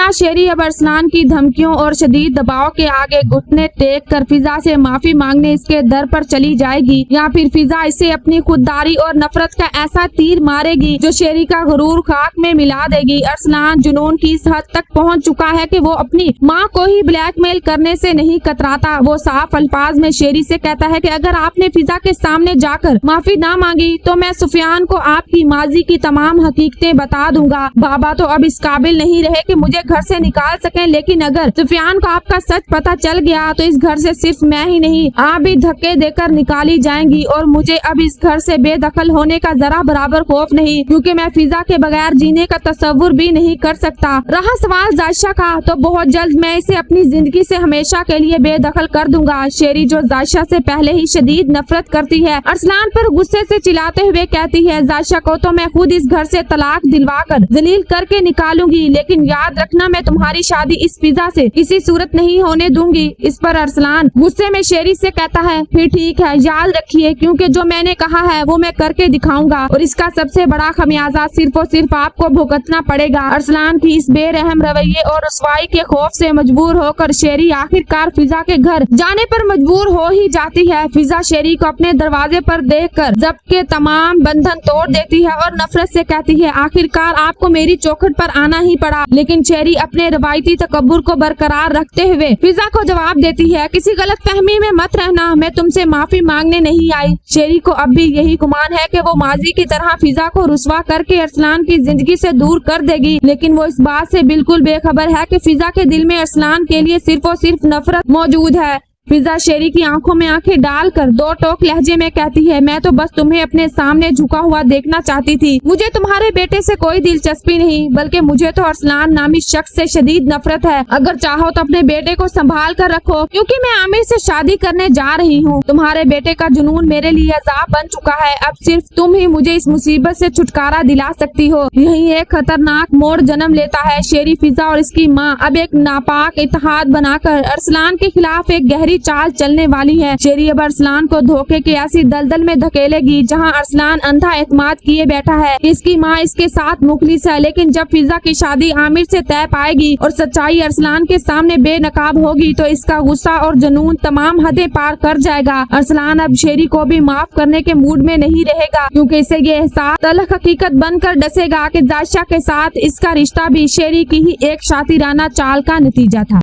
क्या शेरी अब अरसलान की धमकियों और शदीद दबाव के आगे घुटने टेक कर फिजा से माफी मांगने इसके दर पर चली जाएगी, या फिर फिजा इसे अपनी खुददारी और नफरत का ऐसा तीर मारेगी जो शेरी का गुरूर खाक में मिला देगी। अरसलान जुनून की इस हद तक पहुंच चुका है कि वो अपनी माँ को ही ब्लैकमेल करने से नहीं कतराता। वो साफ अल्फाज में शेरी से कहता है कि अगर आपने फिजा के सामने जाकर माफी ना मांगी तो मैं सुफियान को आपकी माजी की तमाम हकीकतें बता दूंगा। बाबा तो अब इस काबिल नहीं रहे कि मुझे घर से निकाल सकें, लेकिन अगर सुफियान को आपका सच पता चल गया तो इस घर से सिर्फ मैं ही नहीं आप भी धक्के देकर निकाली जाएंगी, और मुझे अब इस घर से बेदखल होने का जरा बराबर खौफ नहीं, क्योंकि मैं फिजा के बगैर जीने का तस्वुर भी नहीं कर सकता। रहा सवाल जायशा का, तो बहुत जल्द मैं इसे अपनी जिंदगी से हमेशा के लिए बेदखल कर दूंगा। शेरी जो जायशा से पहले ही शदीद नफरत करती है, अरसलान पर गुस्से से चिल्लाते हुए कहती है, जायशा को तो मैं खुद इस घर से तलाक दिलवा कर जलील करके निकालूंगी, लेकिन याद रखना मैं तुम्हारी शादी इस फिजा से किसी सूरत नहीं होने दूंगी। इस पर अरसलान गुस्से में शेरी से कहता है, फिर ठीक है, याद रखिए, क्योंकि जो मैंने कहा है वो मैं करके दिखाऊंगा और इसका सबसे बड़ा खमियाजा सिर्फ और सिर्फ आपको भुगतना पड़ेगा। अरसलान की इस बेरहम रवैये और रुसवाई के खौफ से मजबूर होकर शेरी आखिरकार फिजा के घर जाने पर मजबूर हो ही जाती है। फिजा शेरी को अपने दरवाजे पर देखकर जब्त के तमाम बंधन तोड़ देती है और नफरत से कहती है, आखिरकार आपको मेरी चौखट पर आना ही पड़ा। लेकिन शेरी अपने रवायती तकब्बुर को बरकरार रखते हुए फिजा को जवाब देती है, किसी गलत फहमी में मत रहना, मैं तुमसे माफी मांगने नहीं आई। शेरी को अब भी यही गुमान है कि वो माजी की तरह फिजा को रुसवा करके अरसलान की जिंदगी से दूर कर देगी, लेकिन वो इस बात से बिल्कुल बेखबर है कि फिजा के दिल में अरसलान के लिए सिर्फ और सिर्फ नफरत मौजूद है। फिजा शेरी की आंखों में आंखें डालकर दो टोक लहजे में कहती है, मैं तो बस तुम्हें अपने सामने झुका हुआ देखना चाहती थी, मुझे तुम्हारे बेटे से कोई दिलचस्पी नहीं, बल्कि मुझे तो अरसलान नामी शख्स से शदीद नफरत है। अगर चाहो तो अपने बेटे को संभाल कर रखो, क्योंकि मैं आमिर से शादी करने जा रही हूँ। तुम्हारे बेटे का जुनून मेरे लिए अजाब बन चुका है, अब सिर्फ तुम ही मुझे इस मुसीबत से छुटकारा दिला सकती हो। यही एक खतरनाक मोड़ जन्म लेता है। शेरी, फिजा और इसकी माँ अब एक नापाक इत्तेहाद बनाकर अरसलान के खिलाफ एक गहरी चाल चलने वाली है। शेरी अब अरसलान को धोखे की ऐसी दलदल में धकेलेगी जहां अरसलान अंधा एतमाद किए बैठा है। इसकी माँ इसके साथ मुखलिस है, लेकिन जब फिजा की शादी आमिर से तय पाएगी और सच्चाई अरसलान के सामने बेनकाब होगी तो इसका गुस्सा और जुनून तमाम हदें पार कर जाएगा। अरसलान अब शेरी को भी माफ करने के मूड में नहीं रहेगा, क्योंकि इसे ये एहसास तलख हकीकत बनकर डसेगा कि जायशा के साथ इसका रिश्ता भी शेरी की ही एक शातिराना चाल का नतीजा था।